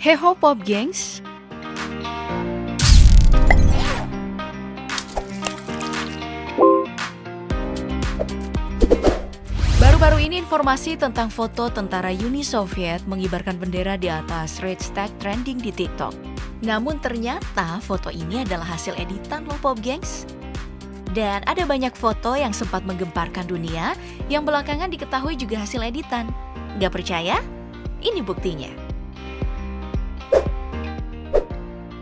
Heho Pop Gengs. Baru-baru ini informasi tentang foto tentara Uni Soviet mengibarkan bendera di atas Reichstag trending di TikTok. Namun ternyata foto ini adalah hasil editan loh Pop Gengs. Dan ada banyak foto yang sempat menggemparkan dunia yang belakangan diketahui juga hasil editan. Gak percaya? Ini buktinya.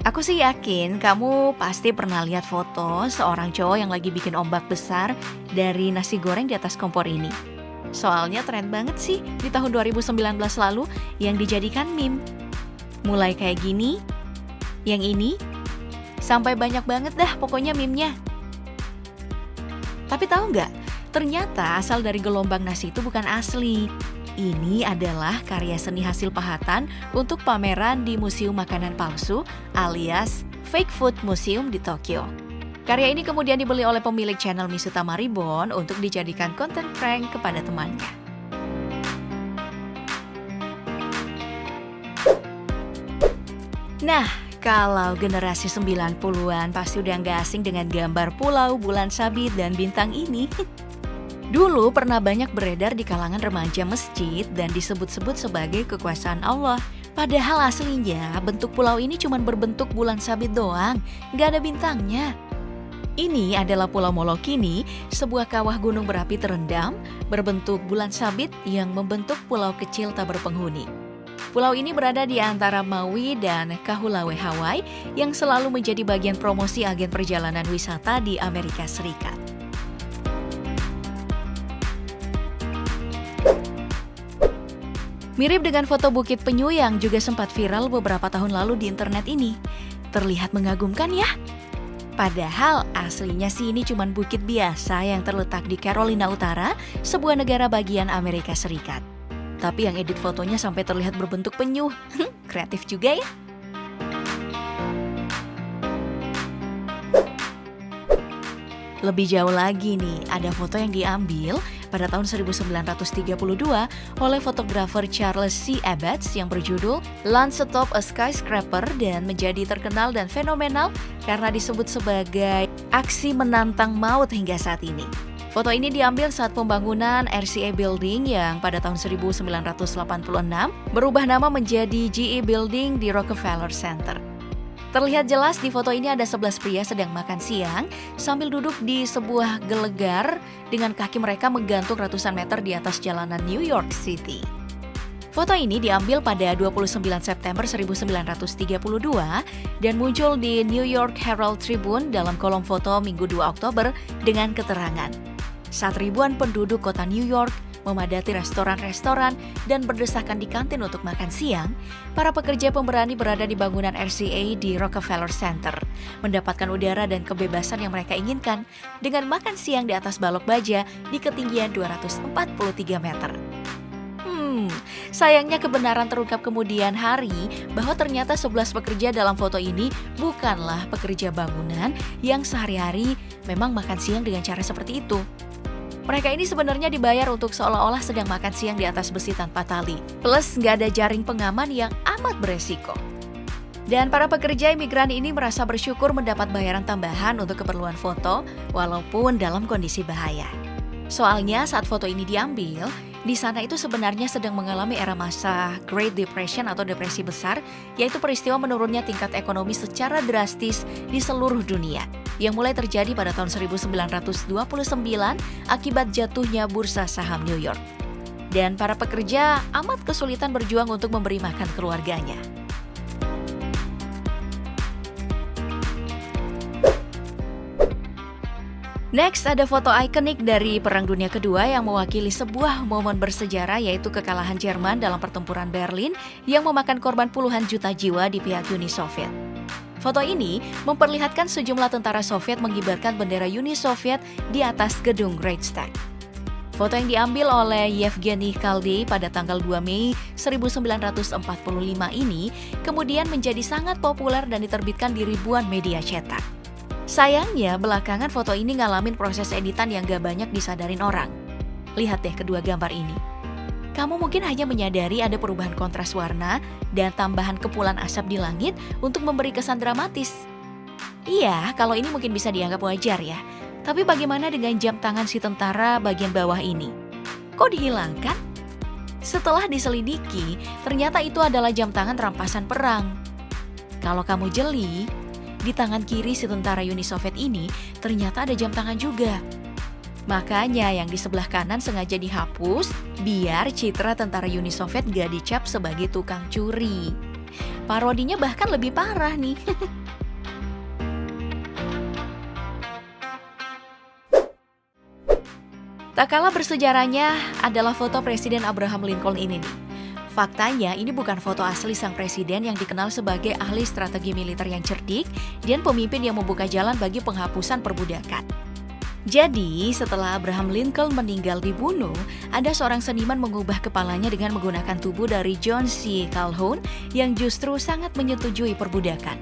Aku sih yakin kamu pasti pernah lihat foto seorang cowok yang lagi bikin ombak besar dari nasi goreng di atas kompor ini. Soalnya tren banget sih di tahun 2019 lalu yang dijadikan meme. Mulai kayak gini, yang ini, sampai banyak banget dah pokoknya meme-nya. Tapi tahu nggak? Ternyata asal dari gelombang nasi itu bukan asli. Ini adalah karya seni hasil pahatan untuk pameran di Museum Makanan Palsu alias Fake Food Museum di Tokyo. Karya ini kemudian dibeli oleh pemilik channel Misutama Ribbon untuk dijadikan konten prank kepada temannya. Nah, kalau generasi 90-an pasti udah nggak asing dengan gambar pulau, bulan sabit, dan bintang ini. Dulu pernah banyak beredar di kalangan remaja masjid dan disebut-sebut sebagai kekuasaan Allah. Padahal aslinya bentuk pulau ini cuma berbentuk bulan sabit doang, nggak ada bintangnya. Ini adalah Pulau Molokini, sebuah kawah gunung berapi terendam, berbentuk bulan sabit yang membentuk pulau kecil tak berpenghuni. Pulau ini berada di antara Maui dan Kahulawe, Hawaii, yang selalu menjadi bagian promosi agen perjalanan wisata di Amerika Serikat. Mirip dengan foto Bukit Penyu yang juga sempat viral beberapa tahun lalu di internet ini. Terlihat mengagumkan ya? Padahal aslinya sih ini cuma bukit biasa yang terletak di Carolina Utara, sebuah negara bagian Amerika Serikat. Tapi yang edit fotonya sampai terlihat berbentuk penyu. Kreatif juga ya? Lebih jauh lagi nih, ada foto yang diambil pada tahun 1932 oleh fotografer Charles C. Abbots yang berjudul Launch Atop a Skyscraper dan menjadi terkenal dan fenomenal karena disebut sebagai aksi menantang maut hingga saat ini. Foto ini diambil saat pembangunan RCA Building yang pada tahun 1986 berubah nama menjadi GE Building di Rockefeller Center. Terlihat jelas di foto ini ada 11 pria sedang makan siang sambil duduk di sebuah gelegar dengan kaki mereka menggantung ratusan meter di atas jalanan New York City. Foto ini diambil pada 29 September 1932 dan muncul di New York Herald Tribune dalam kolom foto Minggu 2 Oktober dengan keterangan, saat ribuan penduduk kota New York memadati restoran-restoran dan berdesakan di kantin untuk makan siang, para pekerja pemberani berada di bangunan RCA di Rockefeller Center, mendapatkan udara dan kebebasan yang mereka inginkan dengan makan siang di atas balok baja di ketinggian 243 meter. Sayangnya kebenaran terungkap kemudian hari bahwa ternyata 11 pekerja dalam foto ini bukanlah pekerja bangunan yang sehari-hari memang makan siang dengan cara seperti itu. Mereka ini sebenarnya dibayar untuk seolah-olah sedang makan siang di atas besi tanpa tali. Plus nggak ada jaring pengaman yang amat beresiko. Dan para pekerja imigran ini merasa bersyukur mendapat bayaran tambahan untuk keperluan foto walaupun dalam kondisi bahaya. Soalnya saat foto ini diambil, di sana itu sebenarnya sedang mengalami era masa Great Depression atau depresi besar, yaitu peristiwa menurunnya tingkat ekonomi secara drastis di seluruh dunia, yang mulai terjadi pada tahun 1929 akibat jatuhnya bursa saham New York. Dan para pekerja amat kesulitan berjuang untuk memberi makan keluarganya. Next, ada foto ikonik dari Perang Dunia Kedua yang mewakili sebuah momen bersejarah, yaitu kekalahan Jerman dalam pertempuran Berlin yang memakan korban puluhan juta jiwa di pihak Uni Soviet. Foto ini memperlihatkan sejumlah tentara Soviet mengibarkan bendera Uni Soviet di atas gedung Reichstag. Foto yang diambil oleh Yevgeny Khalday pada tanggal 2 Mei 1945 ini kemudian menjadi sangat populer dan diterbitkan di ribuan media cetak. Sayangnya, belakangan foto ini ngalamin proses editan yang gak banyak disadarin orang. Lihat deh kedua gambar ini. Kamu mungkin hanya menyadari ada perubahan kontras warna dan tambahan kepulan asap di langit untuk memberi kesan dramatis. Iya, kalau ini mungkin bisa dianggap wajar ya. Tapi bagaimana dengan jam tangan si tentara bagian bawah ini? Kok dihilangkan? Setelah diselidiki, ternyata itu adalah jam tangan rampasan perang. Kalau kamu jeli, di tangan kiri si tentara Uni Soviet ini ternyata ada jam tangan juga. Makanya yang di sebelah kanan sengaja dihapus biar citra tentara Uni Soviet gak dicap sebagai tukang curi. Parodinya bahkan lebih parah nih. Tak kalah bersejarahnya adalah foto Presiden Abraham Lincoln ini nih. Faktanya ini bukan foto asli sang presiden yang dikenal sebagai ahli strategi militer yang cerdik dan pemimpin yang membuka jalan bagi penghapusan perbudakan. Jadi, setelah Abraham Lincoln meninggal dibunuh, ada seorang seniman mengubah kepalanya dengan menggunakan tubuh dari John C. Calhoun yang justru sangat menyetujui perbudakan.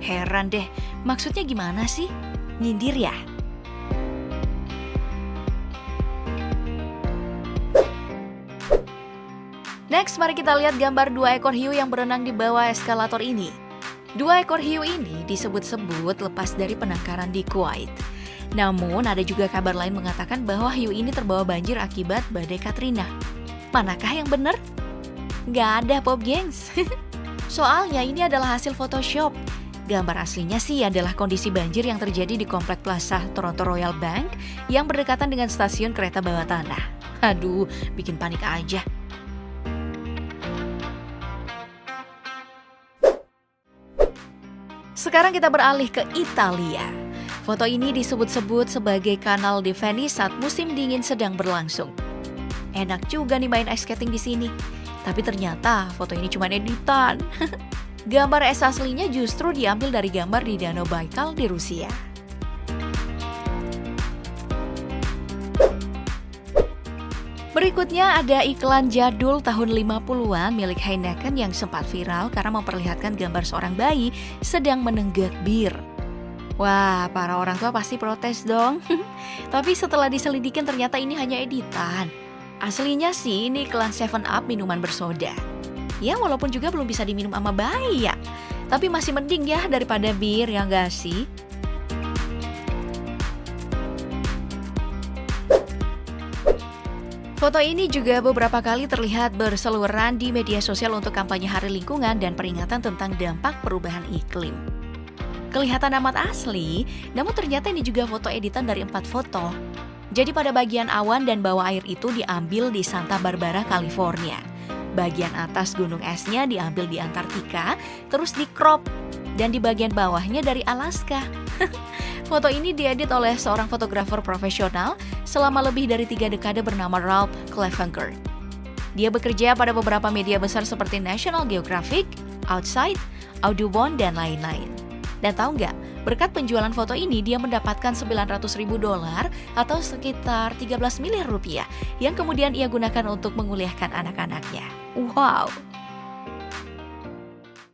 Heran deh, maksudnya gimana sih? Nyindir ya? Next, mari kita lihat gambar 2 ekor hiu yang berenang di bawah eskalator ini. 2 ekor hiu ini disebut-sebut lepas dari penangkaran di Kuwait. Namun, ada juga kabar lain mengatakan bahwa hiu ini terbawa banjir akibat badai Katrina. Manakah yang benar? Nggak ada, Pop Gengs. Soalnya ini adalah hasil Photoshop. Gambar aslinya sih adalah kondisi banjir yang terjadi di Komplek Plaza Toronto Royal Bank yang berdekatan dengan stasiun kereta bawah tanah. Aduh, bikin panik aja. Sekarang kita beralih ke Italia. Foto ini disebut-sebut sebagai Kanal di Venice saat musim dingin sedang berlangsung. Enak juga nih main ice skating di sini. Tapi ternyata foto ini cuma editan. Gambar aslinya justru diambil dari gambar di Danau Baikal di Rusia. Berikutnya ada iklan jadul tahun 50-an milik Heineken yang sempat viral karena memperlihatkan gambar seorang bayi sedang menenggak bir. Wah, para orang tua pasti protes dong. Tapi setelah diselidikin ternyata ini hanya editan. Aslinya sih ini iklan 7up minuman bersoda. Ya walaupun juga belum bisa diminum sama bayi ya. Tapi masih mending ya daripada bir, ya nggak sih? Foto ini juga beberapa kali terlihat berseliweran di media sosial untuk kampanye Hari Lingkungan dan peringatan tentang dampak perubahan iklim. Kelihatan amat asli, namun ternyata ini juga foto editan dari 4 foto. Jadi pada bagian awan dan bawah air itu diambil di Santa Barbara, California. Bagian atas gunung esnya diambil di Antartika, terus di crop. Dan di bagian bawahnya dari Alaska. Foto ini diedit oleh seorang fotografer profesional selama lebih dari 3 dekade bernama Ralph Klevenger. Dia bekerja pada beberapa media besar seperti National Geographic, Outside, Audubon, dan lain-lain. Dan tahu nggak, berkat penjualan foto ini dia mendapatkan $900.000 atau sekitar 13 miliar rupiah yang kemudian ia gunakan untuk menguliahkan anak-anaknya. Wow!